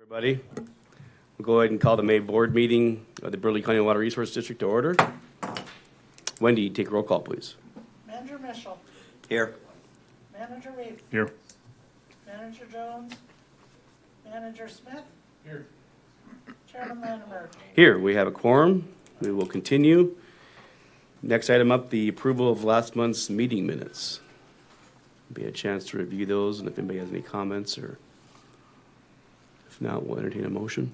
Everybody, we'll go ahead and call the May board meeting of the Burleigh County Water Resource District to order. Wendy, take a roll call, please. Manager Mitchell. Here. Manager Reed. Here. Manager Jones. Manager Smith. Here. Chairman Lanimer. Here, we have a quorum. We will continue. Next item up, the approval of last month's meeting minutes. Be a chance to review those, and if anybody has any comments, or if not, we'll entertain a motion.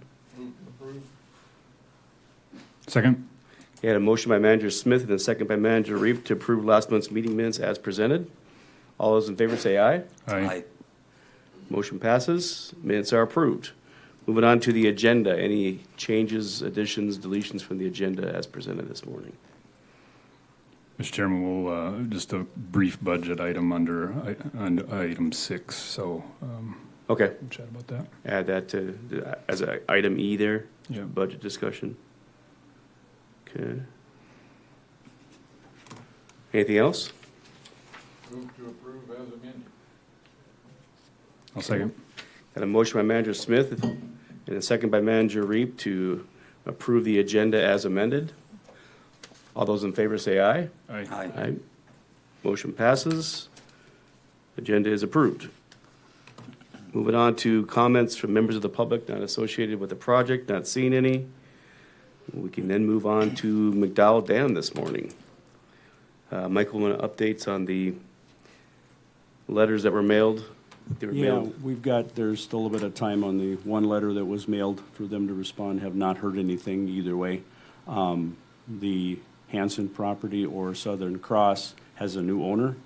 Second. We had a motion by Manager Smith and a second by Manager Reeve to approve last month's meeting minutes as presented. All those in favor say aye. Aye. Motion passes. Minutes are approved. Moving on to the agenda. Any changes, additions, deletions from the agenda as presented this morning? Mr. Chairman, we'll, just a brief budget item under item 6, so Okay, we'll chat about that. add that to, as a item E there. Yeah. Budget discussion. Okay. Anything else? Move to approve as amended. I'll second. Got a motion by Manager Smith and a second by Manager Reap to approve the agenda as amended. All those in favor say aye. Aye. Aye. Motion passes. Agenda is approved. Moving on to comments from members of the public not associated with the project, not seeing any. We can then move on to McDowell Dam this morning. Michael, want updates on the letters that were mailed? They were Yeah, mailed. there's still a little bit of time on the one letter that was mailed for them to respond. Have not heard anything either way. The Hanson property or Southern Cross has a new owner.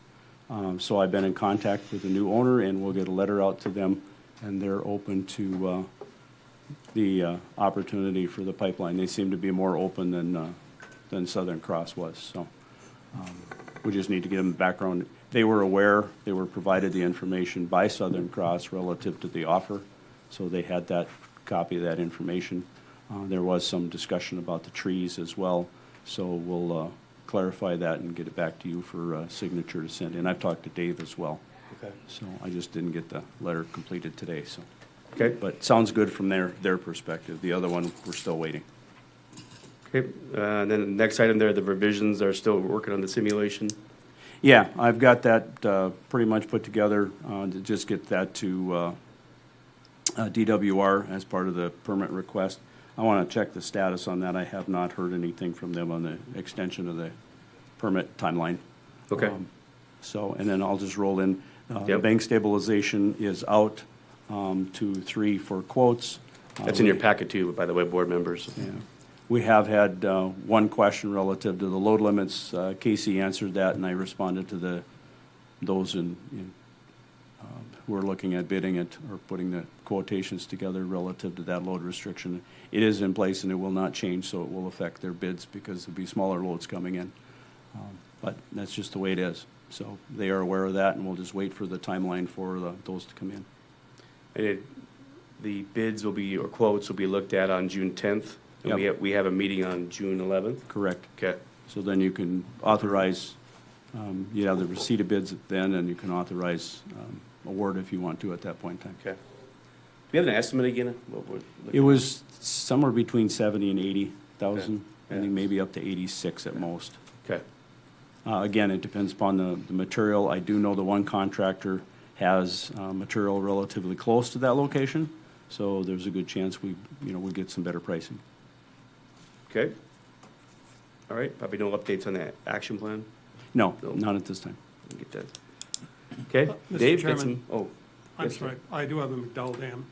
So I've been in contact with the new owner and we'll get a letter out to them and they're open to the opportunity for the pipeline. They seem to be more open than Southern Cross was, so we just need to get them background. They were aware, they were provided the information by Southern Cross relative to the offer, so they had that copy of that information. There was some discussion about the trees as well, so we'll clarify that and get it back to you for signature to send in. I've talked to Dave as well. Okay. So I just didn't get the letter completed today, so. Okay. But sounds good from their perspective. The other one, we're still waiting. Okay, and then the next item there, the revisions are still working on the simulation. Yeah, I've got that pretty much put together to just get that to DWR as part of the permit request. I want to check the status on that. I have not heard anything from them on the extension of the permit timeline. Okay. So, and then I'll just roll in. The Yep. bank stabilization is out to 3 for quotes. That's in your packet too, by the way, board members. Yeah. We have had one question relative to the load limits. Casey answered that, and I responded to those who are looking at bidding it or putting the quotations together relative to that load restriction. It is in place and it will not change, so it will affect their bids because there'll be smaller loads coming in. But that's just the way it is. So they are aware of that, and we'll just wait for the timeline for those to come in. And the bids will be, or quotes will be looked at on June 10th. And Yep. we have a meeting on June 11th. Correct. Okay. So then you can authorize, you have the receipt of bids then, and you can authorize award if you want to at that point in time. Okay. Do we have an estimate again? What we're looking It was somewhere between 70 and 80,000, I Okay. think maybe up to 86 at most. at? Okay. Again, it depends upon the material. I do know the one contractor has material relatively close to that location, so there's a good chance we get some better pricing. Okay. All right, probably no updates on the action plan? No, No. not at this time. We'll get that. Okay, Mr. Dave, get Chairman, some, I'm yes, sir. sorry, I do have a McDowell Dam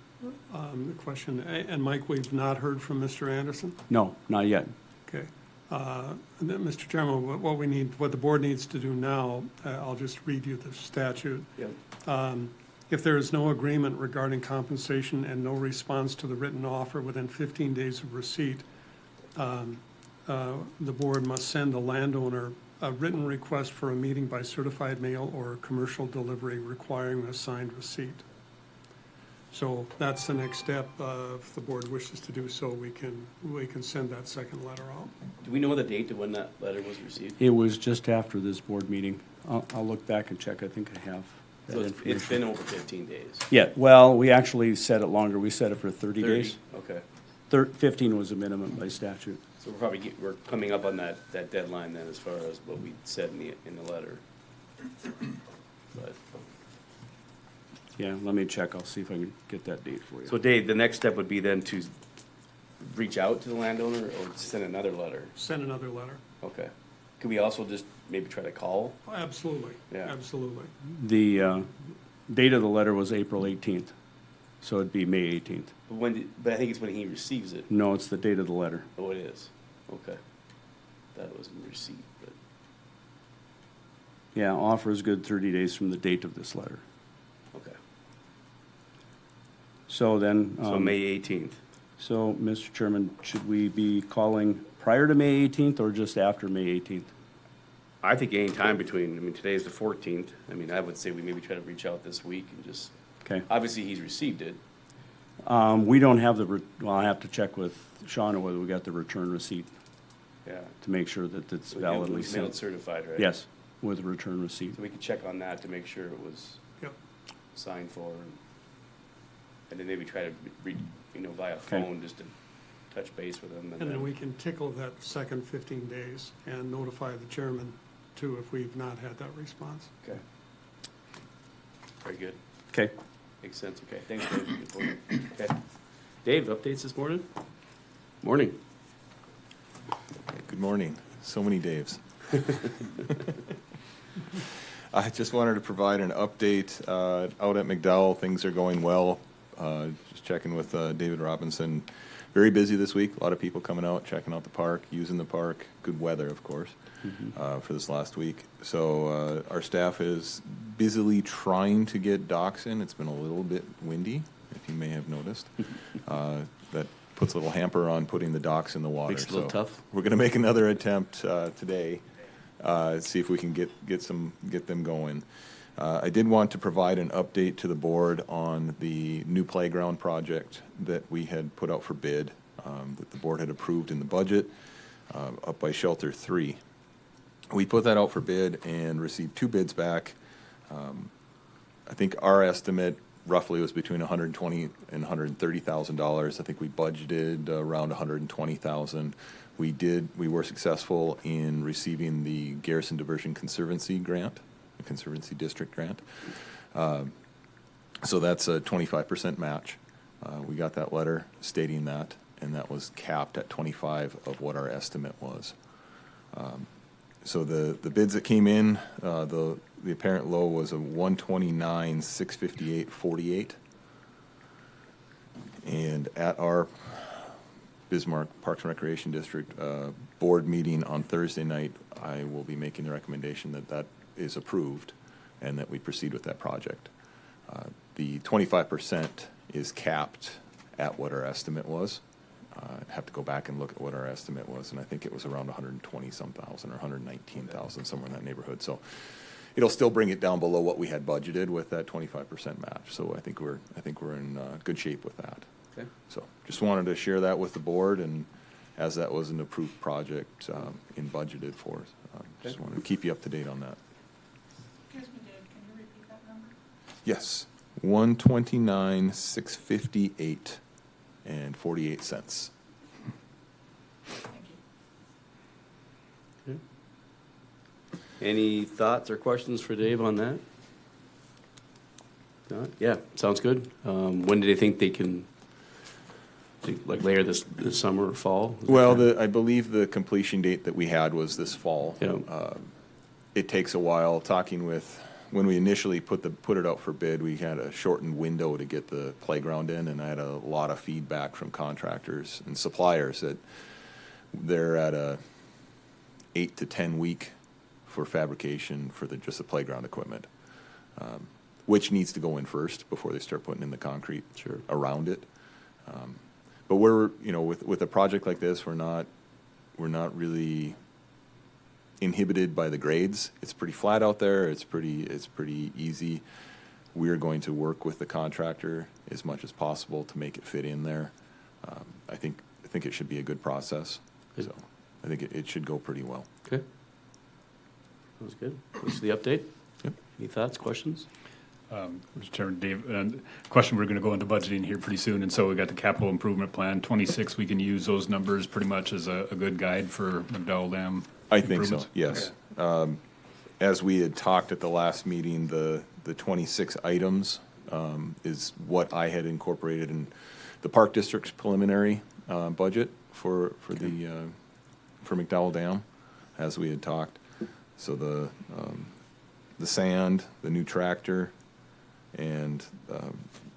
question. And Mike, we've not heard from Mr. Anderson? No, not yet. Okay. And then, Mr. Chairman, what the board needs to do now, I'll just read you the statute. Yeah. If there is no agreement regarding compensation and no response to the written offer within 15 days of receipt, the board must send the landowner a written request for a meeting by certified mail or commercial delivery requiring a signed receipt. So that's the next step. If the board wishes to do so, we can send that second letter out. Do we know the date of when that letter was received? It was just after this board meeting. I'll look back and check. I think I have. that So it's information. been over 15 days. Yeah, well, we actually set it longer. We set it for 30 days. Okay. 15 was a minimum by statute. So we're probably, we're coming up on that deadline then as far as what we said in the letter. But, Yeah, let me check. I'll see if I can get that date for you. so Dave, the next step would be then to reach out to the landowner or send another letter? Send another letter. Okay. Could we also just maybe try to call? Oh, absolutely, Yeah. absolutely. The date of the letter was April 18th, so it'd be May 18th. But I think it's when he receives it. No, it's the date of the letter. Oh, it is? Okay. That was in receipt, but, Yeah, offer is good 30 days from the date of this letter. okay. So then. So May 18th. So, Mr. Chairman, should we be calling prior to May 18th or just after May 18th? I think any time between, I mean, today's the 14th. I mean, I would say we maybe try to reach out this week and just, Okay. obviously, he's received it. We don't have well, I have to check with Shauna whether we got the return receipt Yeah. to make sure that it's It validly was mailed sent. certified, right? Yes, with return receipt. So we could check on that to make sure it was Yep. signed for. And then maybe try to, via phone, just to touch base with him. And then we can tickle that second 15 days and notify the chairman too if we've not had that response. Okay. Very good. Okay. Makes sense. Okay, thanks, Dave. Okay. Dave, updates this morning? Morning. Good morning. So many Daves. I just wanted to provide an update out at McDowell. Things are going well. Just checking with David Robinson. Very busy this week. A lot of people coming out, checking out the park, using the park. Good weather, of course, for this last week. So our staff is busily trying to get docks in. It's been a little bit windy, if you may have noticed. That puts a little hamper on putting the docks in the water. Makes it a little tough. We're going to make another attempt today, see if we can get them going. I did want to provide an update to the board on the new playground project that we had put out for bid, that the board had approved in the budget, up by Shelter 3. We put that out for bid and received 2 bids back. I think our estimate roughly was between $120,000 and $130,000. I think we budgeted around $120,000. We were successful in receiving the Garrison Diversion Conservancy grant, the Conservancy District grant. So that's a 25% match. We got that letter stating that, and that was capped at 25 of what our estimate was. So the bids that came in, the apparent low was a $129,658.48. And at our Bismarck Parks and Recreation District board meeting on Thursday night, I will be making the recommendation that that is approved and that we proceed with that project. The 25% is capped at what our estimate was. I'd have to go back and look at what our estimate was, and I think it was around 120-some thousand or 119,000, somewhere in that neighborhood. So it'll still bring it down below what we had budgeted with that 25% match. So I think we're in good shape with that. Okay. So just wanted to share that with the board, and as that was an approved project in budgeted for, just wanted to keep you up to date on that. Excuse me, Dave, can you repeat that number? Yes, 129,658 and 48 cents. Thank you. Any thoughts or questions for Dave on that? Not? Yeah, sounds good. When do they think they can, like later this summer or fall? Well, I believe the completion date that we had was this fall. Yeah. It takes a while. Talking with, when we initially put it out for bid, we had a shortened window to get the playground in, and I had a lot of feedback from contractors and suppliers that they're at a 8 to 10 week for fabrication for just the playground equipment, which needs to go in first before they start putting in the concrete around it. But we're, with a project like this, we're not really inhibited by the grades. It's pretty flat out there. It's pretty easy. We're going to work with the contractor as much as possible to make it fit in there. I think it should be a good process. Good. So I think it should go pretty well. Okay. That was good. Thanks for the update. Yep. Any thoughts, questions? Mr. Chairman, Dave, question, we're going to go into budgeting here pretty soon, and so we got the capital improvement plan, 26, we can use those numbers pretty much as a good guide for McDowell Dam I think so, improvements? yes. As we had talked at the last meeting, the 26 items is what I had incorporated in the Park District's preliminary budget for McDowell Dam, as we had talked. So the sand, the new tractor, and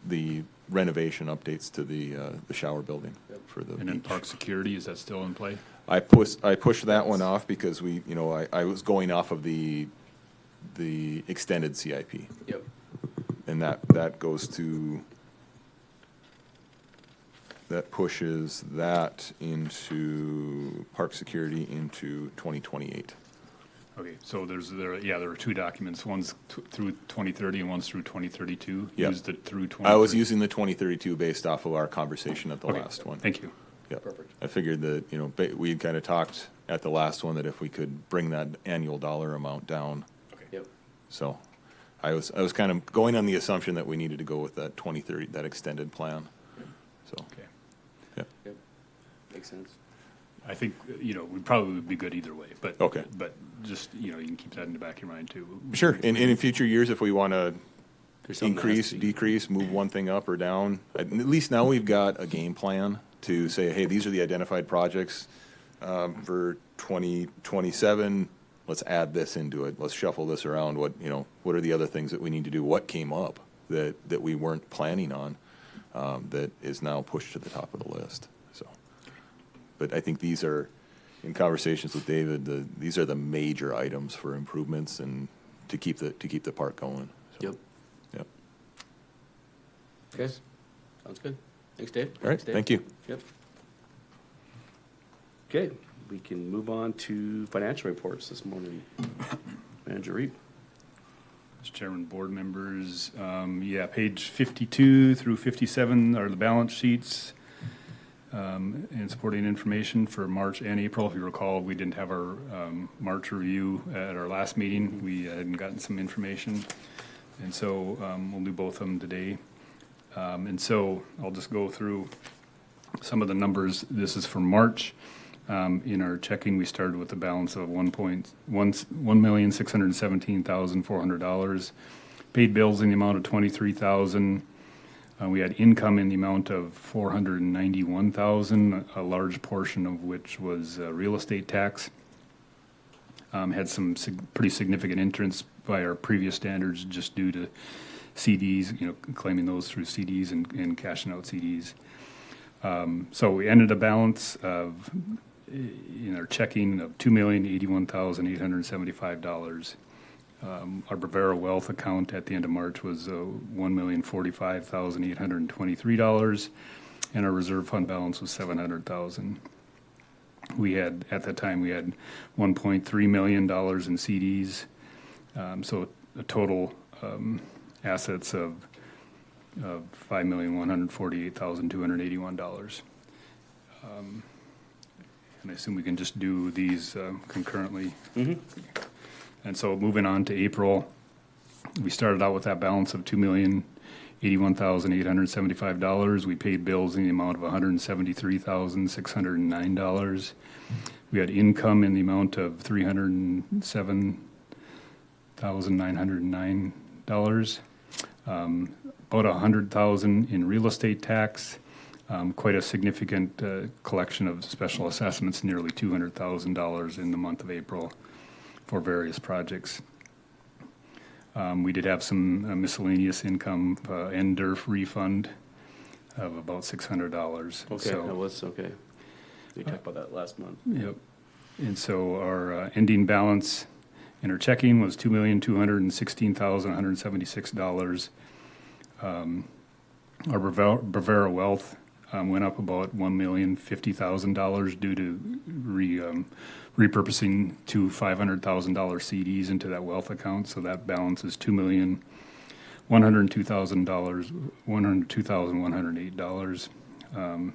the renovation updates to the shower building for the And then beach. park security, is that still in play? I pushed that one off because I was going off of the extended CIP, Yep. and that goes to, that pushes that into park security into 2028. Okay, so there are two documents, one's through 2030 and one's through 2032. Yeah. Use the through 2030. I was using the 2032 based off of our conversation at the Okay, last one. Thank you. Yep. Perfect. I figured that, we had kind of talked at the last one that if we could bring that annual dollar amount down. Yep. So I was kind of going on the assumption that we needed to go with that 2030, that extended plan. So, Okay. yep. Yep. Makes sense. I think, we probably would be good either way, but. Okay. But just, you can keep that in the back of your mind too. Sure. And in future years, if we want to There's something that has increase, to be- decrease, move one thing up or down, at least now we've got a game plan to say, hey, these are the identified projects for 2027. Let's add this into it. Let's shuffle this around. What are the other things that we need to do? What came up that we weren't planning on that is now pushed to the top of the list? So, but I think these are, in conversations with David, these are the major items for improvements and to keep the park going. So, Yep. Yep. Okay. Sounds good. Thanks, Dave. All right. Thanks, Dave. Thank you. Yep. Okay, we can move on to financial reports this morning. Manager Reed. Mr. Chairman, board members, page 52 through 57 are the balance sheets and supporting information for March and April. If you recall, we didn't have our March review at our last meeting. We hadn't gotten some information, and so we'll do both of them today. And so I'll just go through some of the numbers. This is for March. In our checking, we started with a balance of $1,617,400. Paid bills in the amount of $23,000. We had income in the amount of $491,000, a large portion of which was real estate tax. Had some pretty significant entrance by our previous standards just due to CDs, claiming those through CDs and cashing out CDs. So we ended a balance of, in our checking, of $2,081,875. Our Bravera Wealth account at the end of March was $1,045,823, and our reserve fund balance was $700,000. We had, at that time, $1.3 million in CDs, so a total assets of $5,148,281. And I assume we can just do these concurrently. Mm-hmm. And so moving on to April, we started out with that balance of $2,081,875. We paid bills in the amount of $173,609. We had income in the amount of $307,909. About $100,000 in real estate tax. Quite a significant collection of special assessments, nearly $200,000 in the month of April for various projects. We did have some miscellaneous income, NDERF refund of about $600. Okay, that was, okay. We talked about that last month. Yep. And so our ending balance in our checking was $2,216,176. Our Bravera Wealth went up about $1,050,000 due to repurposing two $500,000 CDs into that wealth account. So that balance is $102,108.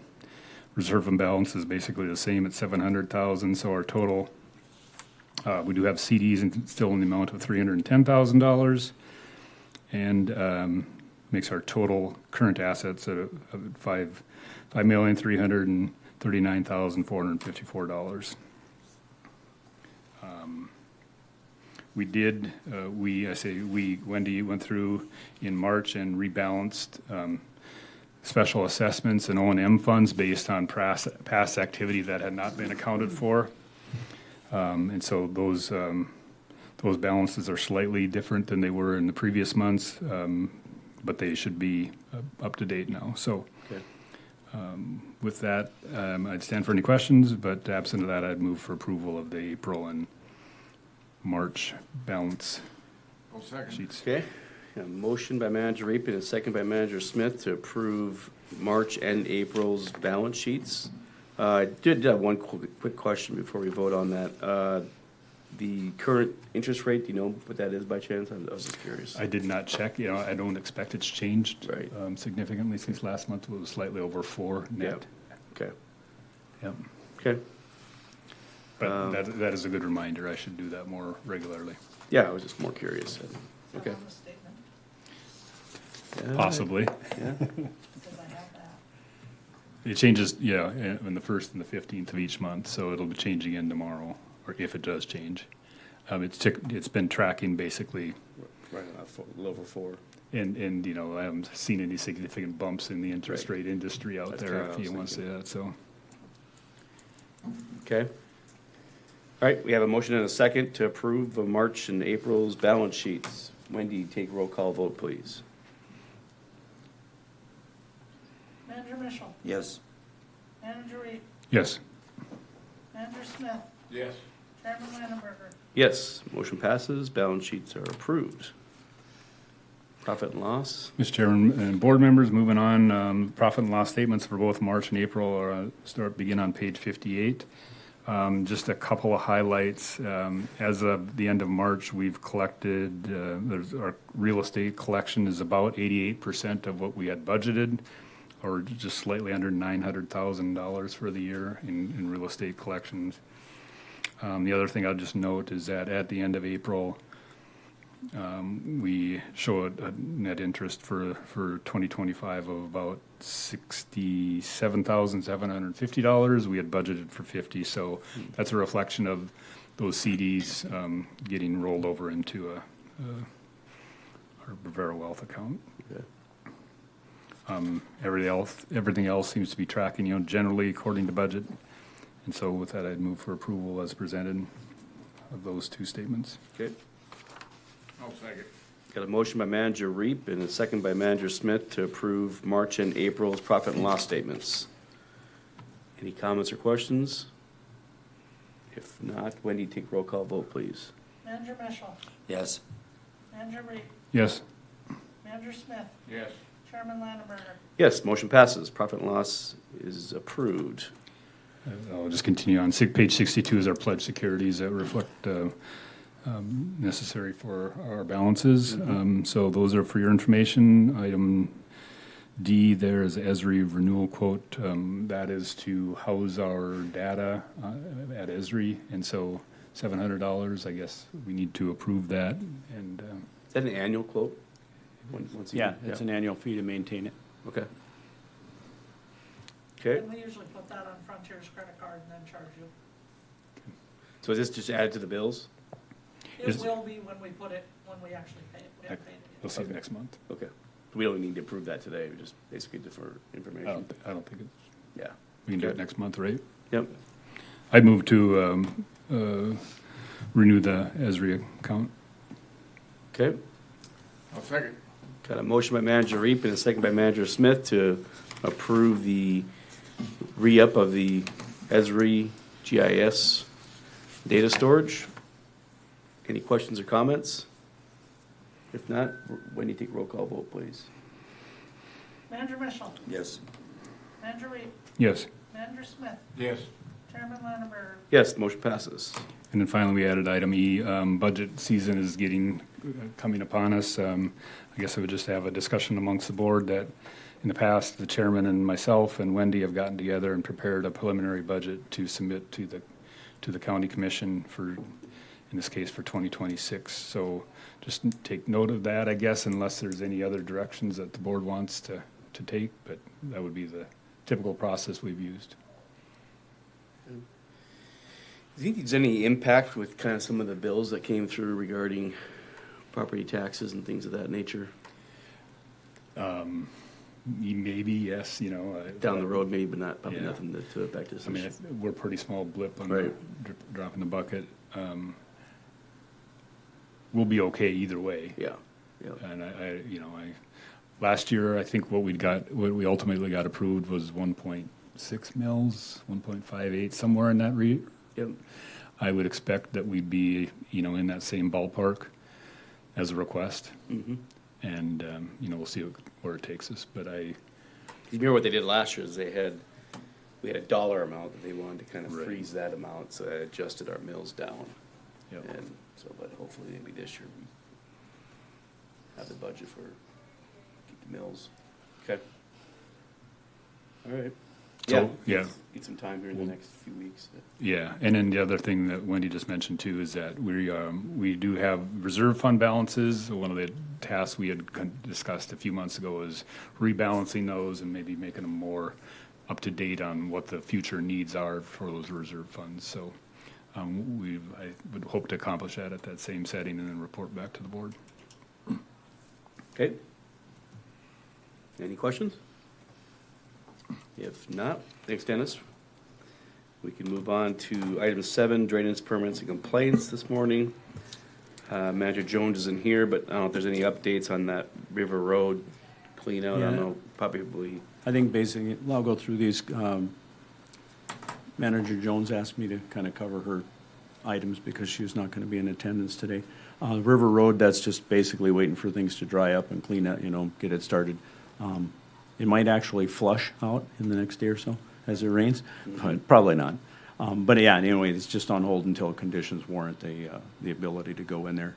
Reserve fund balance is basically the same at $700,000. So our total, we do have CDs still in the amount of $310,000. and makes our total current assets at $5,339,454. Wendy went through in March and rebalanced special assessments and O&M funds based on past activity that had not been accounted for. And so those balances are slightly different than they were in the previous months, but they should be up to date now. So Okay. with that, I'd stand for any questions, but absent of that, I'd move for approval of the April and March balance I'll second. sheets. Okay, a motion by Manager Reap and a second by Manager Smith to approve March and April's balance sheets. I did have one quick question before we vote on that. The current interest rate, do you know what that is by chance? I was just curious. I did not check, I don't expect it's changed Right. significantly since last month. It was slightly over 4 net. Okay, Yep. okay. But that is a good reminder. I should do that more regularly. Yeah, I was just more curious. Is that Okay. on the statement? Possibly. Yeah, Because I have that. It changes, in the 1st and the 15th of each month, so it'll be changing again tomorrow, or if it does change. It's been tracking basically, right on a little over 4. and I haven't seen any significant bumps in the interest Right. rate industry out That's there, kinda if what I you was want to say thinking. that, so. Okay. All right, we have a motion and a second to approve the March and April's balance sheets. Wendy, take roll call vote, please. Manager Mitchell, Yes. Manager Reap, Yes. Manager Smith, Yes. Chairman Landenberger. Yes, motion passes, balance sheets are approved. Profit and loss, Mr. Chairman and board members, moving on, profit and loss statements for both March and April begin on page 58. Just a couple of highlights. As of the end of March, we've collected, our real estate collection is about 88% of what we had budgeted, or just slightly under $900,000 for the year in real estate collections. The other thing I'll just note is that at the end of April, we show a net interest for 2025 of about $67,750. We had budgeted for 50, so that's a reflection of those CDs getting rolled over into our Bavera Wealth account. okay. Everything else seems to be tracking, generally according to budget. And so with that, I'd move for approval as presented of those two statements. Okay. I'll second. Got a motion by Manager Reap and a second by Manager Smith to approve March and April's profit and loss statements. Any comments or questions? If not, Wendy, take roll call vote, please. Manager Mitchell, Yes. Manager Reap, Yes. Manager Smith, Yes. Chairman Landenberger. Yes, motion passes, profit and loss is approved. I'll just continue on. Page 62 is our pledge securities that reflect necessary for our balances. So those are for your information. Item D there is Esri renewal quote. That is to house our data at Esri. And so $700, I guess we need to approve that. And Is that an annual quote? Once a Yeah, year? it's an annual fee to maintain it. Okay. Okay, And we usually put that on Frontier's credit card and then charge you. so is this just added to the bills? It Is- will be when we actually pay it. We haven't paid it we'll yet. see it next month. Okay. We don't need to approve that today, we just basically defer information. I don't think it's, Yeah. we can do it Okay. next month, right? Yep. I'd move to renew the Esri account. Okay. I'll second. Got a motion by Manager Reap and a second by Manager Smith to approve the re-up of the Esri GIS data storage. Any questions or comments? If not, Wendy, take roll call vote, please. Manager Mitchell, Yes. Manager Reap, Yes. Manager Smith, Yes. Chairman Landenberger. Yes, the motion passes. And then finally, we added item E, budget season is coming upon us. I guess I would just have a discussion amongst the board that in the past, the chairman and myself and Wendy have gotten together and prepared a preliminary budget to submit to the county commission in this case for 2026. So just take note of that, I guess, unless there's any other directions that the board wants to take, but that would be the typical process we've used. Do you think there's any impact with kind of some of the bills that came through regarding property taxes and things of that nature? Maybe, yes, Down the road, maybe, but not, probably Yeah. nothing to affect us. I mean, we're a pretty small blip on the Right. drop in the bucket. We'll be okay either way. Yeah, yeah. And last year, I think what we ultimately got approved was 1.6 mils, 1.58, somewhere in that Yep. I would expect that we'd be, in that same ballpark as a request. Mm-hmm. And, we'll see where it takes us. But You remember what they did last year is we had a dollar amount that they wanted to kind of Right. freeze that amount, so I adjusted our mills down. Yep. And so, but hopefully maybe this year we have the budget for, keep the mills. Okay. All right. So, yeah. Get some time here in the next few weeks. Yeah, and then the other thing that Wendy just mentioned too is that we do have reserve fund balances. One of the tasks we had discussed a few months ago is rebalancing those and maybe making them more up to date on what the future needs are for those reserve funds. So I would hope to accomplish that at that same setting and then report back to the board. Okay. Any questions? If not, thanks, Dennis. We can move on to item 7, drainage permits and complaints this morning. Manager Jones isn't here, but I don't know if there's any updates on that River Road clean out. I don't Yeah. know, probably. I think basically, I'll go through these. Manager Jones asked me to kind of cover her items because she was not going to be in attendance today. River Road, that's just basically waiting for things to dry up and clean up, get it started. It might actually flush out in the next day or so as it rains, but probably not. But yeah, anyway, it's just on hold until conditions warrant the ability to go in there.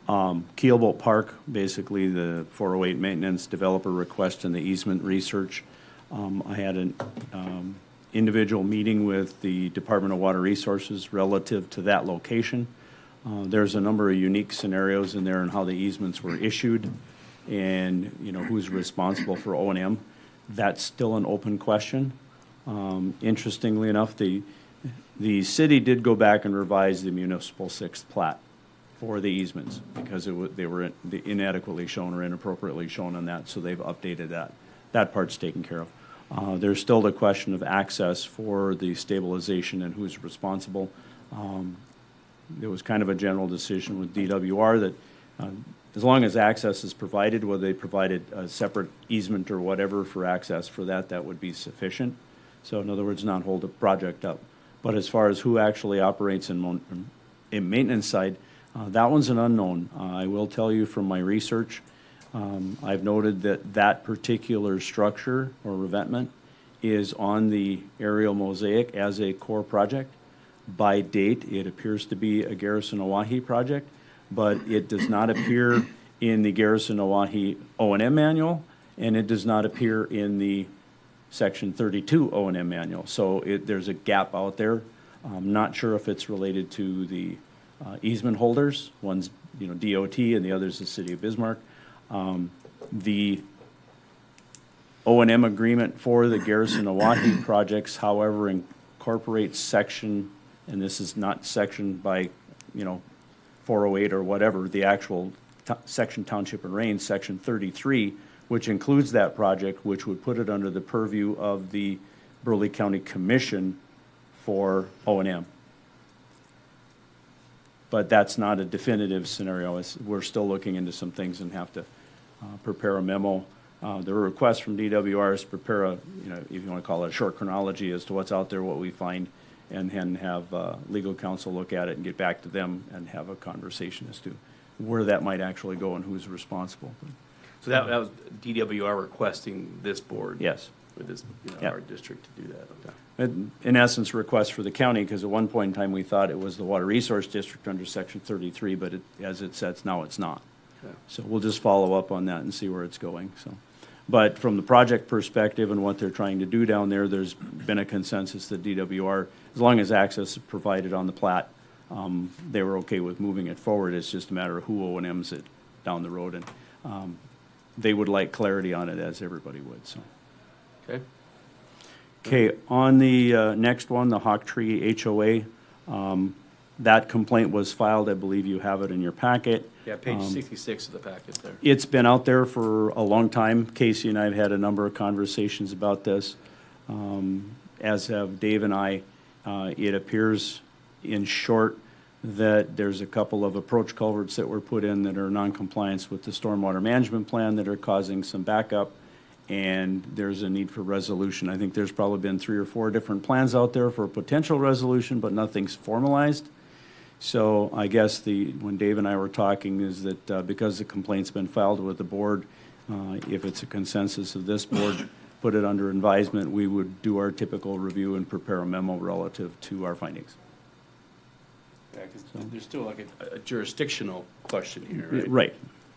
Keelboat Park, basically the 408 maintenance developer request and the easement research. I had an individual meeting with the Department of Water Resources relative to that location. There's a number of unique scenarios in there and how the easements were issued and, who's responsible for O&M. That's still an open question. Interestingly enough, the city did go back and revise the municipal sixth plat for the easements because they were inadequately shown or inappropriately shown on that, so they've updated that. That part's taken care of. There's still the question of access for the stabilization and who's responsible. There was kind of a general decision with DWR that as long as access is provided, whether they provided a separate easement or whatever for access for that, that would be sufficient. So in other words, not hold the project up. But as far as who actually operates in maintenance side, that one's an unknown. I will tell you from my research, I've noted that particular structure or revetment is on the aerial mosaic as a core project. By date, it appears to be a Garrison Oahe project, but it does not appear in the Garrison Oahe O&M manual, and it does not appear in the Section 32 O&M manual. So there's a gap out there. I'm not sure if it's related to the easement holders. One's DOT and the other's the City of Bismarck. The O&M agreement for the Garrison Oahe projects, however, incorporates section, and this is not section by 408 or whatever, the actual section Township and Range, Section 33, which includes that project, which would put it under the purview of the Burleigh County Commission for O&M. But that's not a definitive scenario. We're still looking into some things and have to prepare a memo. The request from DWR is to prepare if you want to call it a short chronology as to what's out there, what we find, and then have legal counsel look at it and get back to them and have a conversation as to where that might actually go and who's responsible. So that was DWR requesting this board? Yes. Or this, Yeah. our district to do that, okay. In essence, a request for the county, because at one point in time, we thought it was the Water Resource District under Section 33, but as it sets now, it's not. Okay. So we'll just follow up on that and see where it's going, so. But from the project perspective and what they're trying to do down there, there's been a consensus that DWR, as long as access is provided on the plat, they were okay with moving it forward. It's just a matter of who O&Ms it down the road, and they would like clarity on it, as everybody would, so. Okay. Okay, on the next one, the Hawk Tree HOA, that complaint was filed. I believe you have it in your packet. Yeah, page 66 of the packet there. It's been out there for a long time. Casey and I have had a number of conversations about this, as have Dave and I. It appears, in short, that there's a couple of approach culverts that were put in that are non-compliance with the stormwater management plan that are causing some backup, and there's a need for resolution. I think there's probably been 3 or 4 different plans out there for a potential resolution, but nothing's formalized. So I guess when Dave and I were talking is that because the complaint's been filed with the board, if it's a consensus of this board, put it under advisement, we would do our typical review and prepare a memo relative to our findings. Yeah, 'cause there's still like a jurisdictional question here, right? Right.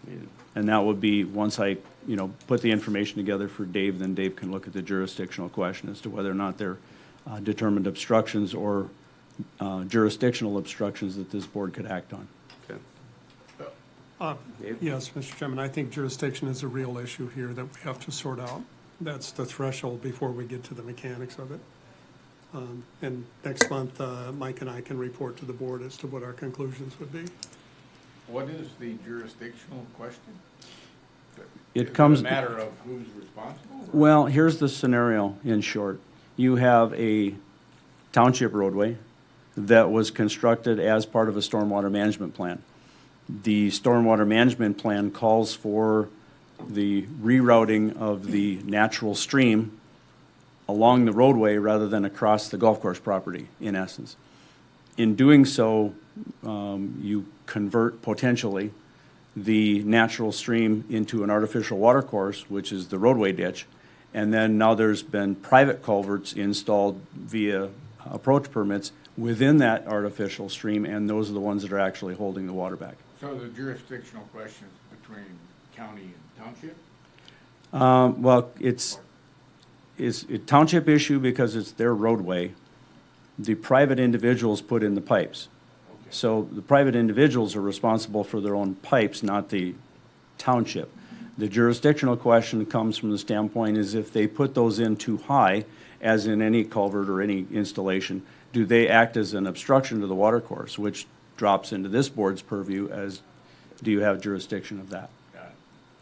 Yeah. And that would be, once I, put the information together for Dave, then Dave can look at the jurisdictional question as to whether or not they're determined obstructions or jurisdictional obstructions that this board could act on. Okay. Dave? Yes, Mr. Chairman, I think jurisdiction is a real issue here that we have to sort out. That's the threshold before we get to the mechanics of it. And next month, Mike and I can report to the board as to what our conclusions would be. What is the jurisdictional question? It comes. Is it a matter of who's responsible? or- Well, here's the scenario in short. You have a township roadway that was constructed as part of a stormwater management plan. The stormwater management plan calls for the rerouting of the natural stream along the roadway rather than across the golf course property, in essence. In doing so, you convert potentially the natural stream into an artificial water course, which is the roadway ditch. And then now there's been private culverts installed via approach permits within that artificial stream, and those are the ones that are actually holding the water back. So the jurisdictional question is between county and township? Well, it's a township issue because it's their roadway. The private individuals put in the pipes. So the private individuals are responsible for their own pipes, not the township. The jurisdictional question comes from the standpoint is if they put those in too high, as in any culvert or any installation, do they act as an obstruction to the water course, which drops into this board's purview as, do you have jurisdiction of that? Got it.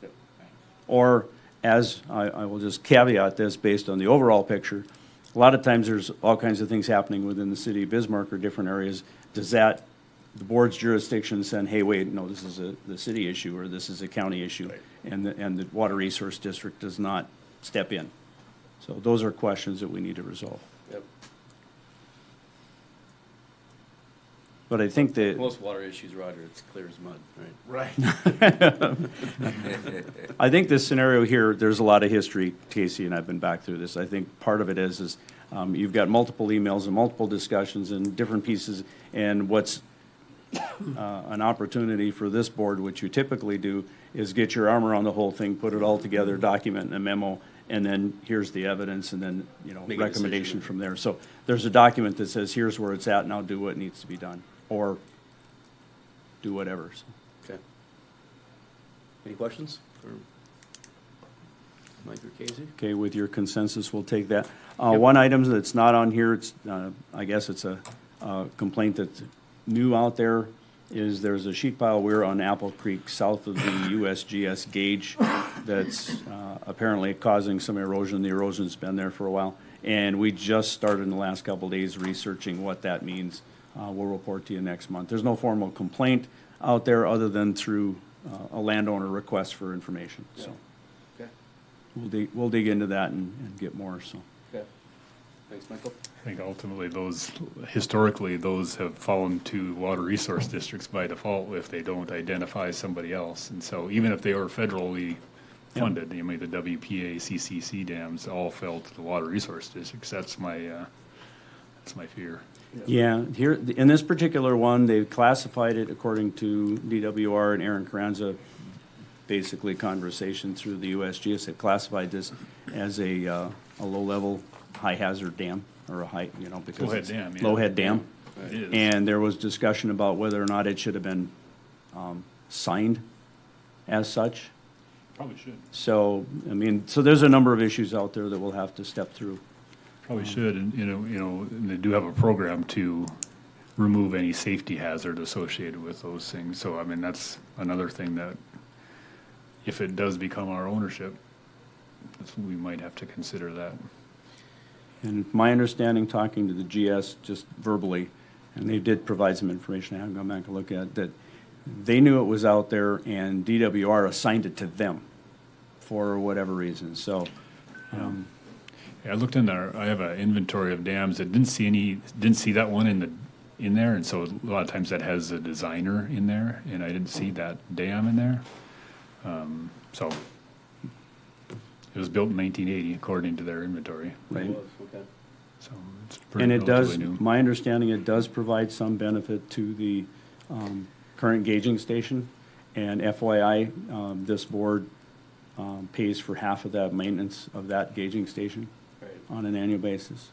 Yep. Thanks. Or, as I will just caveat this based on the overall picture, a lot of times there's all kinds of things happening within the city of Bismarck or different areas. Does that, the board's jurisdiction saying, hey, wait, no, this is the city issue or this is a county issue, and the water resource district does not step in? So those are questions that we need to resolve. Yep. But I think that, Most water issues, Roger, it's clear as mud, right? Right. I think this scenario here, there's a lot of history. Casey and I've been back through this. I think part of it is you've got multiple emails and multiple discussions and different pieces, and what's an opportunity for this board, which you typically do, is get your arm around the whole thing, put it all together, document in a memo, and then here's the evidence, and then, Make a recommendation decision. from there. So there's a document that says, here's where it's at, now do what needs to be done, or do whatever, so. Okay. Any questions for Mike or Casey? Okay, with your consensus, we'll take that. One item that's not on here, it's, I guess it's a complaint that's new out there, is there's a sheet pile weir on Apple Creek south of the USGS gauge that's apparently causing some erosion. The erosion's been there for a while. And we just started in the last couple of days researching what that means. We'll report to you next month. There's no formal complaint out there other than through a landowner request for information, so. Okay. We'll dig into that and get more, so. Okay. Thanks, Michael. I think ultimately historically, those have fallen to water resource districts by default if they don't identify somebody else. And so even if they were federally funded, the WPA, CCC dams all fell to the water resource districts. That's my fear. Yeah, here, in this particular one, they've classified it according to DWR and Aaron Carranza, basically conversation through the USGS, had classified this as a low-level, high-hazard dam, or a high, because Low-head it's dam, yeah. low-head dam. It is. And there was discussion about whether or not it should have been signed as such. Probably should. So, I mean, so there's a number of issues out there that we'll have to step through. Probably should, and and they do have a program to remove any safety hazard associated with those things. So, I mean, that's another thing that, if it does become our ownership, we might have to consider that. And my understanding, talking to the GS just verbally, and they did provide some information I haven't gone back and looked at, that they knew it was out there and DWR assigned it to them for whatever reason. So, Yeah, I looked in there. I have an inventory of dams. I didn't see that one in there, and so a lot of times that has a designer in there, and I didn't see that dam in there. So it was built in 1980, according to their inventory. right. So it's pretty And it does, relatively new. my understanding, it does provide some benefit to the current gauging station. And FYI, this board pays for half of that maintenance of that gauging station on an annual basis.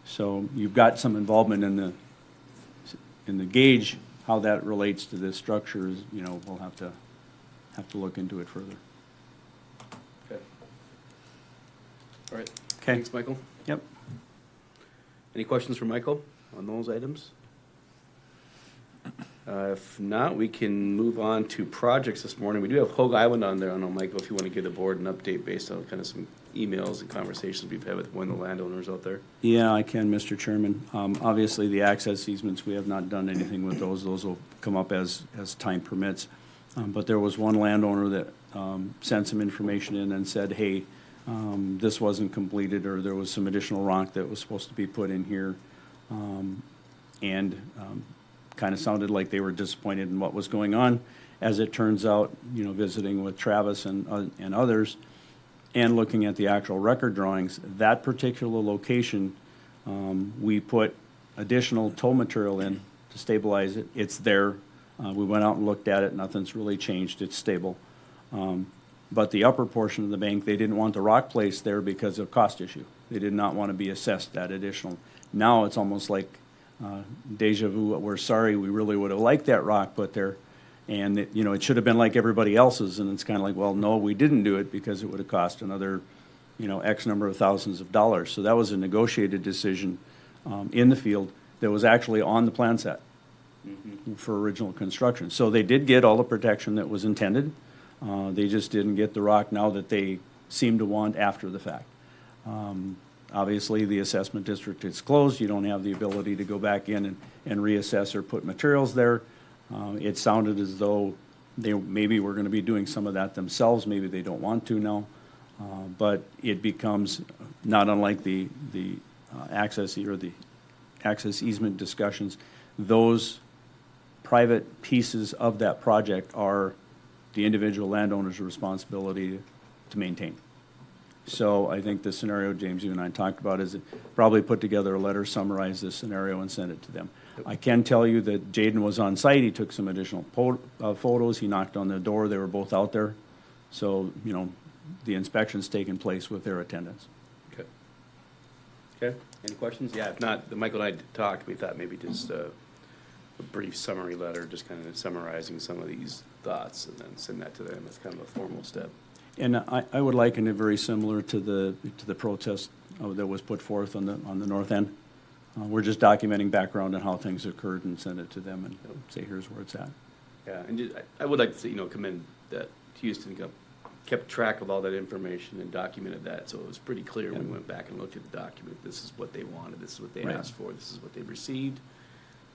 So you've got some involvement in the gauge. How that relates to this structure is, we'll have to look into it further. Okay. All right. Okay. Thanks, Michael. Yep. Any questions for Michael on those items? If not, we can move on to projects this morning. We do have Hogue Island on there. I don't know, Michael, if you want to give the board an update based on kind of some emails and conversations we've had with one of the landowners out there. Yeah, I can, Mr. Chairman. Obviously, the access easements, we have not done anything with those. Those will come up as time permits. But there was one landowner that sent some information in and said, hey, this wasn't completed, or there was some additional rock that was supposed to be put in here. And kind of sounded like they were disappointed in what was going on. As it turns out, visiting with Travis and others, and looking at the actual record drawings, that particular location, we put additional tow material in to stabilize it. It's there. We went out and looked at it. Nothing's really changed. It's stable. But the upper portion of the bank, they didn't want the rock placed there because of cost issue. They did not want to be assessed that additional. Now it's almost like deja vu. We're sorry. We really would have liked that rock put there. And, it should have been like everybody else's. And it's kind of like, well, no, we didn't do it because it would have cost another, X number of thousands of dollars. So that was a negotiated decision in the field that was actually on the plan set for original construction. So they did get all the protection that was intended. They just didn't get the rock now that they seem to want after the fact. Obviously, the assessment district is closed. You don't have the ability to go back in and reassess or put materials there. It sounded as though they maybe were going to be doing some of that themselves. Maybe they don't want to now. But it becomes not unlike the access or the access easement discussions. Those private pieces of that project are the individual landowner's responsibility to maintain. So I think the scenario, James, you and I talked about, is probably put together a letter, summarize this scenario, and send it to them. I can tell you that Jaden was on site. He took some additional photos. He knocked on the door. They were both out there. So, the inspection's taken place with their attendance. Okay. Okay, any questions? Yeah, if not, Michael and I talked, we thought maybe just a brief summary letter, just kind of summarizing some of these thoughts, and then send that to them as kind of a formal step. And I would liken it very similar to the protest that was put forth on the north end. We're just documenting background on how things occurred and send it to them and say, here's where it's at. Yeah, and I would like to, commend that Houston kept track of all that information and documented that, so it was pretty clear when we went back and looked at the document. This is what they wanted, this is what they Right. asked for, this is what they received.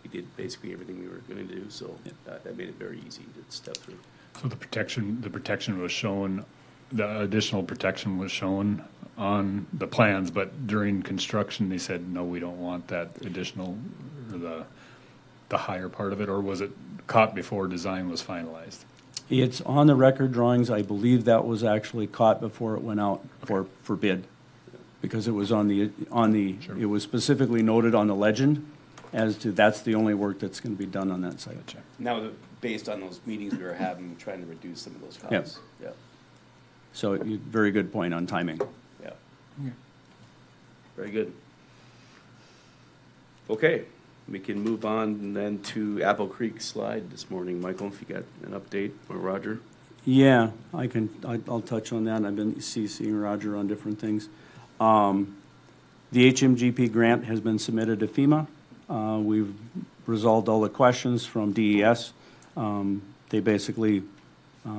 We did basically everything we were going to do, so that made it very easy to step through. So the protection was shown, the additional protection was shown on the plans, but during construction, they said, no, we don't want that additional, or the higher part of it, or was it caught before design was finalized? It's on the record drawings. I believe that was actually caught before it went out for bid, because it was Sure. it was specifically noted on the legend as to that's the only work that's going to be done on that site. Gotcha. Now, based on those meetings we were having, trying to reduce some of those Yep. costs. Yeah. So very good point on timing. Yeah. Very good. Okay, We can move on then to Apple Creek slide this morning. Michael, if you got an update, or Roger? Yeah, I'll touch on that. I've been CCing Roger on different things. The HMGP grant has been submitted to FEMA. We've resolved all the questions from DES. They basically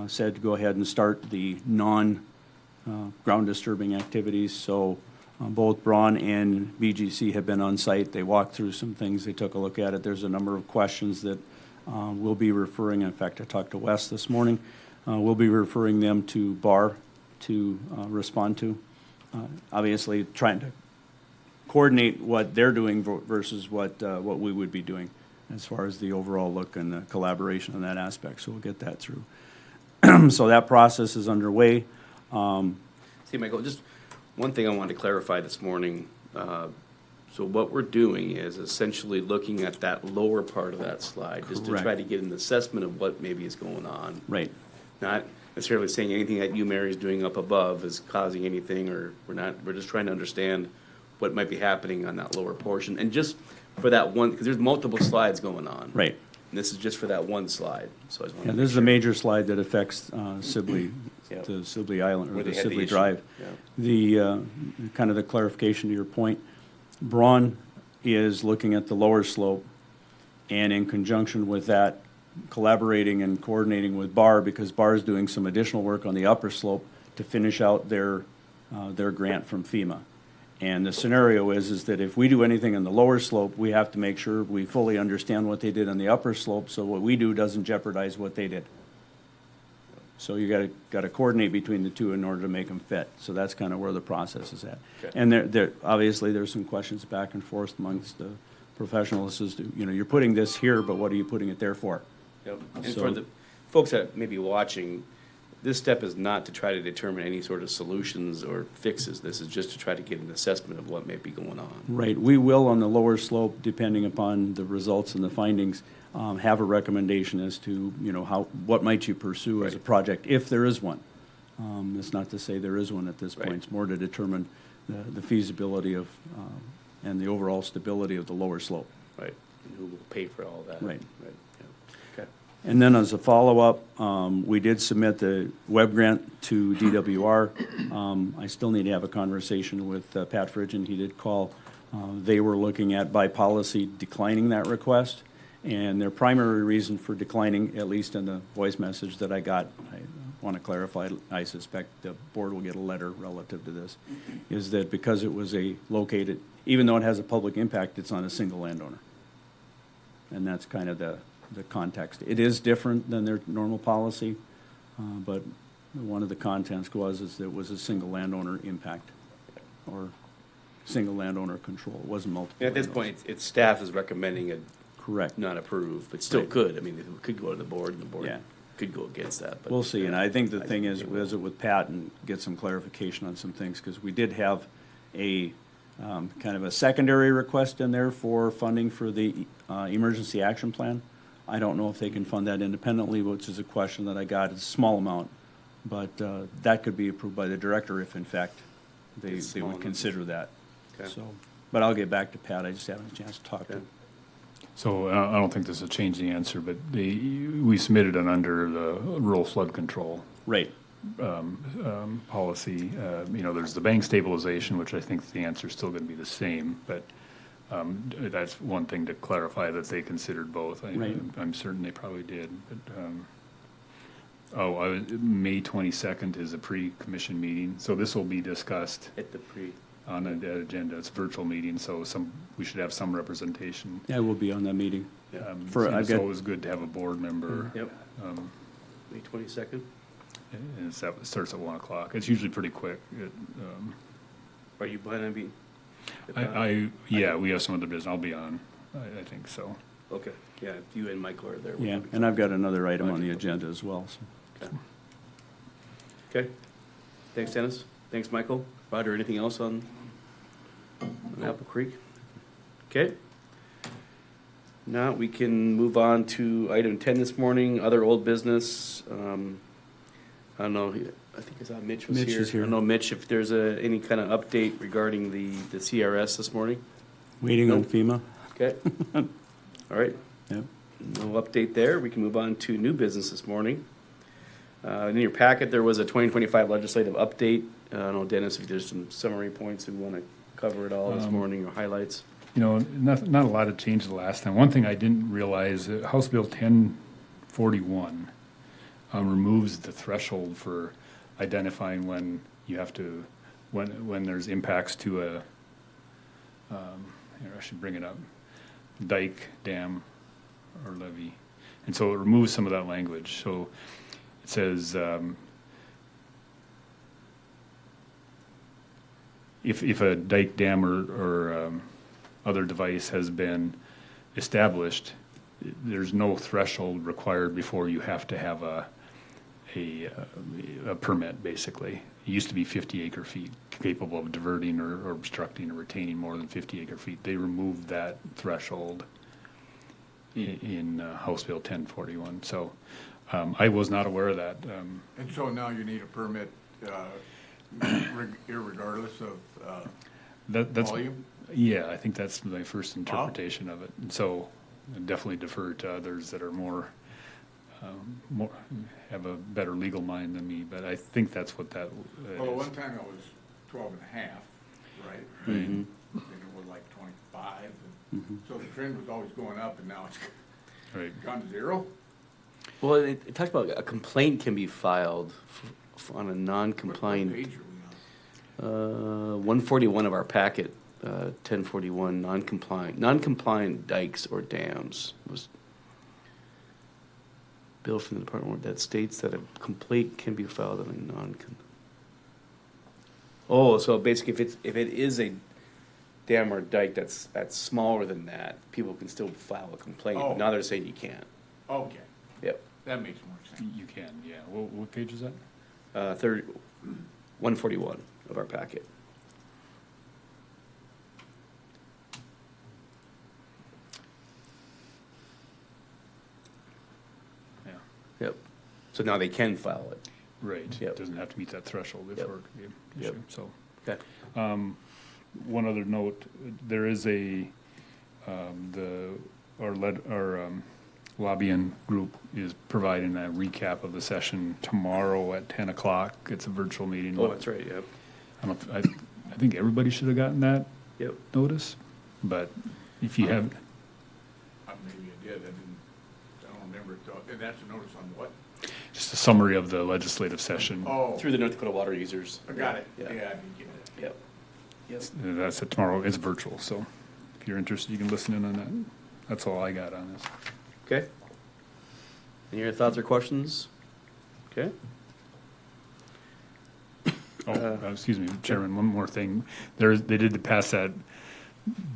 said to go ahead and start the non-ground disturbing activities. So both Braun and VGC have been on site. They walked through some things. They took a look at it. There's a number of questions that we'll be referring. In fact, I talked to Wes this morning. We'll be referring them to BAR to respond to. Obviously, trying to coordinate what they're doing versus what we would be doing as far as the overall look and the collaboration on that aspect. So we'll get that through. So that process is underway. See, Michael, just one thing I wanted to clarify this morning. So what we're doing is essentially looking at that lower part of that slide, just to Correct. try to get an assessment of what maybe is going on. Right. Not necessarily saying anything that you, Mary, is doing up above is causing anything, or we're just trying to understand what might be happening on that lower portion. And just for that one, because there's multiple slides going on. Right. And this is just for that one slide, so I just want Yeah, to. this is a major slide that affects Sibley, Yep. the Sibley Island, or Where the they had the Sibley issue. Drive. Yeah. The, kind of the clarification to your point, Braun is looking at the lower slope, and in conjunction with that, collaborating and coordinating with BAR, because BAR is doing some additional work on the upper slope to finish out their grant from FEMA. And the scenario is that if we do anything on the lower slope, we have to make sure we fully understand what they did on the upper slope, so what we do doesn't jeopardize what they did. So you gotta coordinate between the two in order to make them fit. So that's kind of where the process is at. Okay. And there, obviously, there's some questions back and forth amongst the professionals as to, you're putting this here, but what are you putting it there for? Yep. And So- for the folks that may be watching, this step is not to try to determine any sort of solutions or fixes. This is just to try to get an assessment of what may be going on. Right, we will on the lower slope, depending upon the results and the findings, have a recommendation as to, what might you pursue as a Right. project, if there is one. It's not to say there is one at this point, Right. it's more to determine the feasibility of, and the overall stability of the lower slope. Right. And who will pay for all that. Right. Yeah. Okay. And then as a follow-up, we did submit the web grant to DWR. I still need to have a conversation with Pat Fridgen. He did call. They were looking at by policy declining that request. And their primary reason for declining, at least in the voice message that I got, I want to clarify, I suspect the board will get a letter relative to this, is that because it was located, even though it has a public impact, it's on a single landowner. And that's kind of the context. It is different than their normal policy, but one of the contents is that it was a single landowner impact or single landowner control. It wasn't multiple. At this landowners. point, it's staff is recommending it Correct. not approved, but still Right. could. I mean, it could go to the board, and the board Yeah. could go against that. But We'll see, and I think the thing is, they will. visit with Pat and get some clarification on some things, because we did have a kind of a secondary request in there for funding for the emergency action plan. I don't know if they can fund that independently, which is a question that I got. It's a small amount, but that could be approved by the director if in fact they It's small would enough. consider that. Okay. So, but I'll get back to Pat. I just haven't had a chance to talk to Okay. him. So I don't think this will change the answer, but we submitted it under the rural flood control Right, policy. There's the bank stabilization, which I think the answer is still going to be the same, but that's one thing to clarify that they considered both. Right. I'm certain they probably did, but, May 22nd is a pre-commission meeting, so this will be discussed At the pre. on the agenda. It's a virtual meeting, so we should have some representation. I will be on that meeting. Yeah. I've So got- it was good to have a board member. Yep. May 22nd. And it starts at 1 o'clock. It's usually pretty quick. Are you planning on being? We have some other business. I'll be on, I think so. Okay, yeah, if you and Michael are there. we'll Yeah, be and I've got another item on Budget. the agenda as well, so. Okay. Thanks, Dennis. Thanks, Michael. Roger, anything else on Apple Creek? Okay. Now we can move on to item 10 this morning, other old business. I don't know, I think I saw Mitch was here. Mitch is here. I don't know, Mitch, if there's any kind of update regarding the CRS this morning? Waiting on Nope. FEMA? Okay. All right. Yep. No update there. We can move on to new business this morning. In your packet, there was a 2025 legislative update. I don't know, Dennis, if there's some summary points we want to cover it all this morning or highlights. You know, not a lot of change the last time. One thing I didn't realize, House Bill 1041 removes the threshold for identifying when you have to, when there's impacts to a, here, I should bring it up, dike, dam, or levee. And so it removes some of that language. So it says, if a dike, dam, or other device has been established, there's no threshold required before you have to have a permit, basically. It used to be 50 acre feet, capable of diverting or obstructing or retaining more than 50 acre feet. They removed that threshold in House Bill 1041. So I was not aware of that. And so now you need a permit, irregardless of That's volume? Yeah, I think that's my first interpretation of it. And so I definitely defer to others that are more have a better legal mind than me, but I think that's what that Well, at is. one time it was 12 and a half, right? Mm-hmm. Then it was like 25. And so the trend was always going up, and now it's Right. gone to zero? Well, it talks about a complaint can be filed on a What non-compliant, page are we on? 141 of our packet, 1041, non-compliant dikes or dams was bill from the department that states that a complaint can be filed on a Oh, so basically if it is a dam or dike that's smaller than that, people can still file a complaint, Oh. but now they're saying you can't. Okay, Yep. that makes more sense. You can, yeah. What page is that? 141 of our packet. Yeah, Yep. So now they can file it. right. Yep. It doesn't have to meet that threshold before it could be an Yep. issue, so. Okay. One other note, there is our lobbying group is providing a recap of the session tomorrow at 10 o'clock. It's a virtual meeting. Oh, that's right, yep. I think everybody should have gotten that Yep. notice, but if you haven't, Maybe I did, I don't remember it though. And that's a notice on what? just a summary of the legislative session. Oh, Through the North Dakota Water Users. I got it. Yeah, I Yeah. didn't get it. Yep. Yep. That's it tomorrow. It's virtual, so if you're interested, you can listen in on that. That's all I got on this. Okay. Any other thoughts or questions? Okay. Excuse me, Chairman, one more thing. They did pass that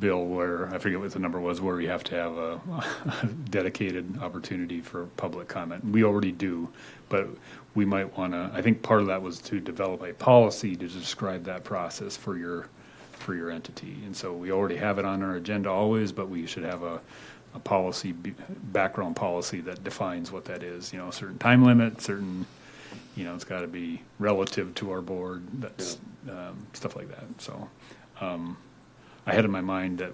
bill where, I forget what the number was, where you have to have a dedicated opportunity for public comment. We already do, but we might want to, I think part of that was to develop a policy to describe that process for your entity. And so we already have it on our agenda always, but we should have a policy, background policy that defines what that is, certain time limit, certain, it's got to be relative to our board, that's, stuff like that. So, I had in my mind that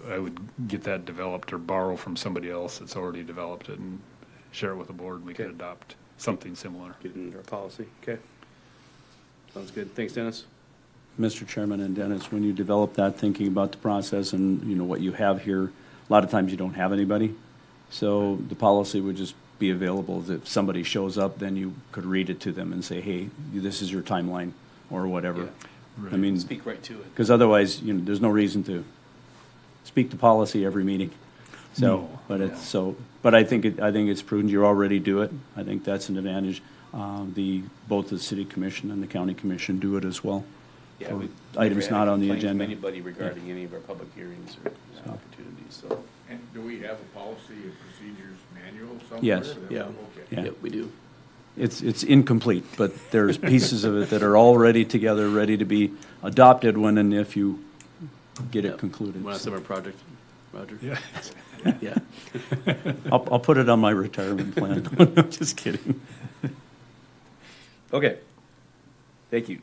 I would get that developed or borrow from somebody else that's already developed it and share it with the board. We could Okay. adopt something similar. Get into our policy. Okay. Sounds good. Thanks, Dennis. Mr. Chairman and Dennis, when you develop that, thinking about the process and, what you have here, a lot of times you don't have anybody. So the policy would just be available. If somebody shows up, then you could read it to them and say, hey, this is your timeline or whatever. I mean, Speak right to it. because otherwise, there's no reason to speak to policy every meeting. So, No, but I think it's prudent. You already do it. I think that's an advantage. Both the city commission and the county commission do it as well. Yeah, for we items never had not a on the complaint from agenda. Anybody regarding any of our public hearings or opportunities, so. And do we have a policy and procedures manual somewhere? Yes. Yeah. Okay. Yeah. Yep, we do. It's incomplete, but there's pieces of it that are already together, ready to be adopted when and if you get it Yep. concluded. Want a summer project, Roger? Yeah. Yeah. I'll put it on my retirement plan. I'm just kidding. Okay. Thank you.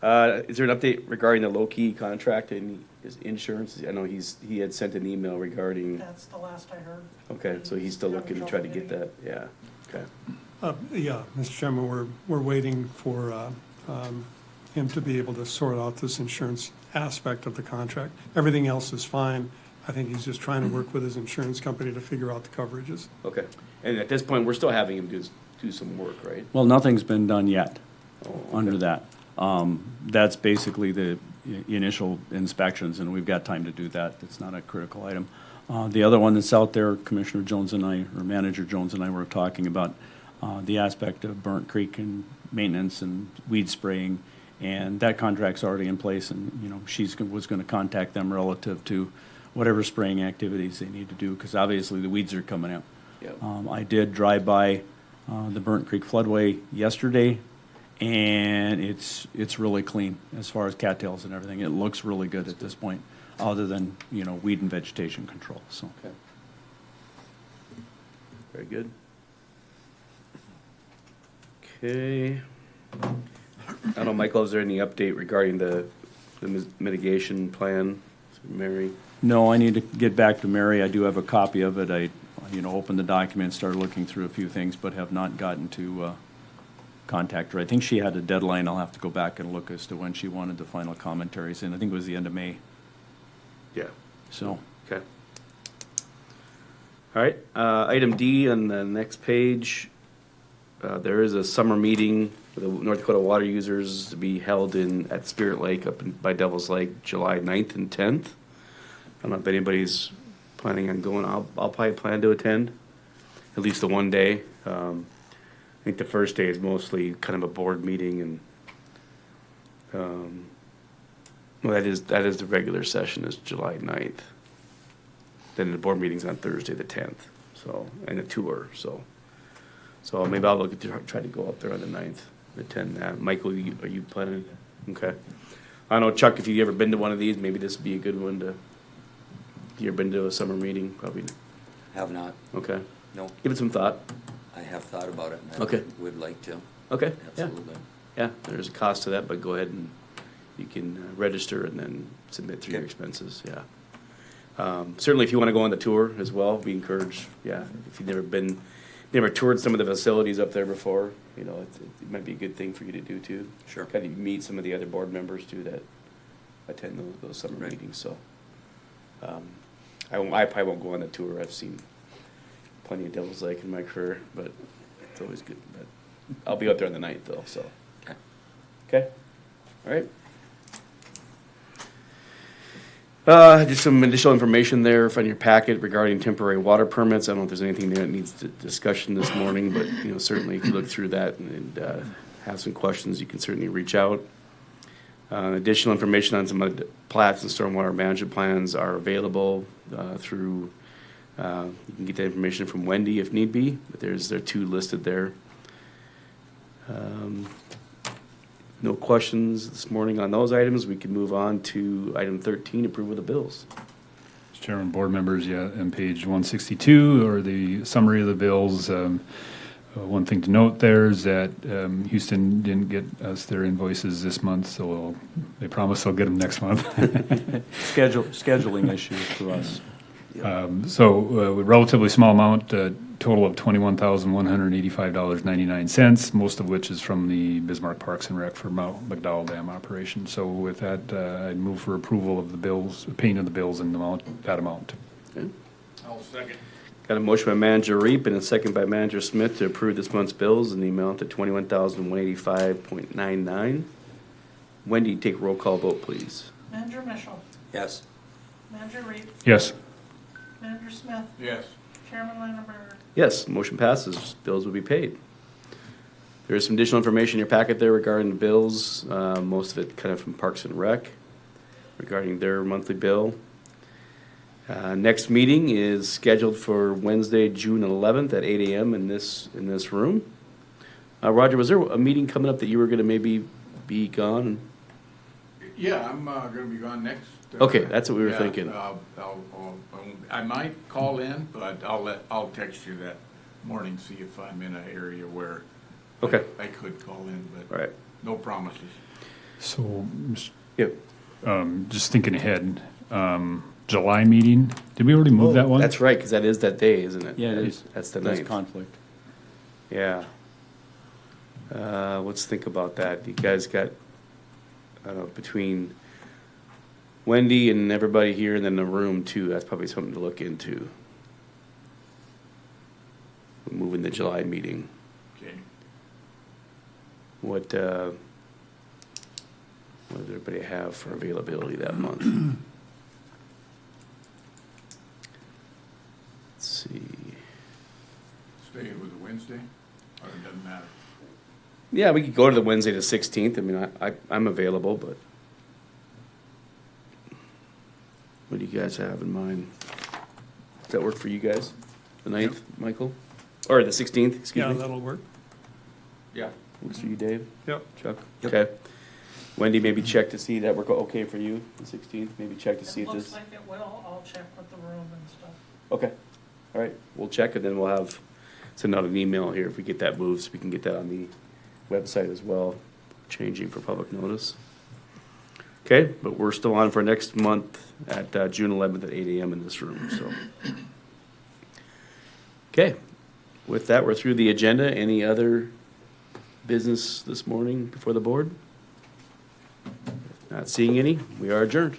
Is there an update regarding the low-key contract and his insurance? I know he had sent an email regarding, That's the last I heard. okay, so he's still looking to try to get that, yeah, okay. Yeah, Mr. Chairman, we're waiting for him to be able to sort out this insurance aspect of the contract. Everything else is fine. I think he's just trying to work with his insurance company to figure out the coverages. Okay, and at this point, we're still having him do some work, right? Well, nothing's been done yet Oh, under that. That's basically the initial inspections, and we've got time to do that. It's not a critical item. The other one that's out there, Commissioner Jones and I, or Manager Jones and I were talking about the aspect of Burnt Creek and maintenance and weed spraying, and that contract's already in place, and, you know, was gonna contact them relative to whatever spraying activities they need to do, because obviously the weeds are coming out. Yep. I did drive by the Burnt Creek floodway yesterday, and it's really clean as far as cattails and everything. It looks really good at this point, other than, you know, weed and vegetation control, so. Okay. Very good. Okay. I don't know, Michael, is there any update regarding the mitigation plan, Mary? No, I need to get back to Mary. I do have a copy of it. I, you know, opened the document, started looking through a few things, but have not gotten to contact her. I think she had a deadline. I'll have to go back and look as to when she wanted the final commentaries in. I think it was the end of May, Yeah. so. Okay. All right, item D on the next page, there is a summer meeting for the North Dakota water users to be held at Spirit Lake up by Devil's Lake, July 9th and 10th. I don't know if anybody's planning on going. I'll probably plan to attend, at least the one day. I think the first day is mostly kind of a board meeting and, well, that is the regular session is July 9th. Then the board meeting's on Thursday, the 10th, so, and a tour, so. So maybe I'll look at, try to go up there on the 9th, attend that. Michael, are you planning? Okay. I don't know, Chuck, if you've ever been to one of these, maybe this would be a good one to, you ever been to a summer meeting? Probably, Have not, okay. no. Give it some thought. I have thought about it, and I Okay. would like to, Okay, yeah, absolutely. yeah, there's a cost to that, but go ahead and you can register and then submit through your Okay. expenses, yeah. Certainly if you want to go on the tour as well, we encourage, yeah, if you've never toured some of the facilities up there before, you know, it might be a good thing for you to do too. Sure. Kind of meet some of the other board members too that attend those summer Right. meetings, so. I probably won't go on the tour, I've seen plenty of Devil's Lake in my career, but it's always good, but I'll be up there on the 9th though, so. Okay. Okay, all right. Just some additional information there from your packet regarding temporary water permits. I don't know if there's anything there that needs discussion this morning, but, you know, certainly if you look through that and have some questions, you can certainly reach out. Additional information on some of the plats and stormwater management plans are available through, you can get that information from Wendy if need be, but there are two listed there. No questions this morning on those items. We can move on to item 13, approval of the bills. Mr. Chairman, board members, yeah, on page 162, or the summary of the bills. One thing to note there is that Houston didn't get us their invoices this month, so they promise they'll get them next month. Scheduling issues for us. So a relatively small amount, total of $21,185.99, most of which is from the Bismarck Parks and Rec for Mount McDowell Dam operation. So with that, I'd move for approval of the bills, paying of the bills in that amount. Okay. I'll second. Got a motion by Manager Reap and a second by Manager Smith to approve this month's bills in the amount of $21,185.99. Wendy, take roll call vote, please. Manager Mitchell, Yes, Manager Reed, Yes. Manager Smith, Yes. Chairman Landenberger. Yes, motion passes. Bills will be paid. There is some additional information in your packet there regarding the bills, most of it kind of from Parks and Rec regarding their monthly bill. Next meeting is scheduled for Wednesday, June 11th at 8 a.m. in this room. Roger, was there a meeting coming up that you were going to maybe be gone? Yeah, I'm gonna be gone next. Okay, that's what we were yeah, thinking. I might call in, but I'll text you that morning, see if I'm in an area where Okay. I could call in, All but right. no promises. So, Yep. just thinking ahead, July meeting, did we already move that one? That's right, because that is that day, isn't it? Yeah, it is. That's the There's 9th. conflict. Yeah. Let's think about that. You guys got, I don't know, between Wendy and everybody here and then the room too, that's probably something to look into. Moving the July meeting. Okay. What does everybody have for availability that month? Let's see. Stay with the Wednesday, or it doesn't matter? Yeah, we could go to the Wednesday the 16th. I mean, I'm available, but what do you guys have in mind? Does that work for you guys? The 9th, Michael? Or the 16th, excuse Yeah, me? that'll work. Yeah. Works for you, Dave? Yep. Chuck? Okay. Wendy, maybe check to see that work okay for you, the 16th? Maybe check to see It if looks this. like it will. I'll check with the room and stuff. Okay. All right. We'll check and then we'll have, send out an email here if we get that moved so we can get that on the website as well, changing for public notice. Okay, but we're still on for next month at June 11th at 8 a.m. in this room, so. Okay, with that, we're through the agenda. Any other business this morning before the board? Not seeing any. We are adjourned.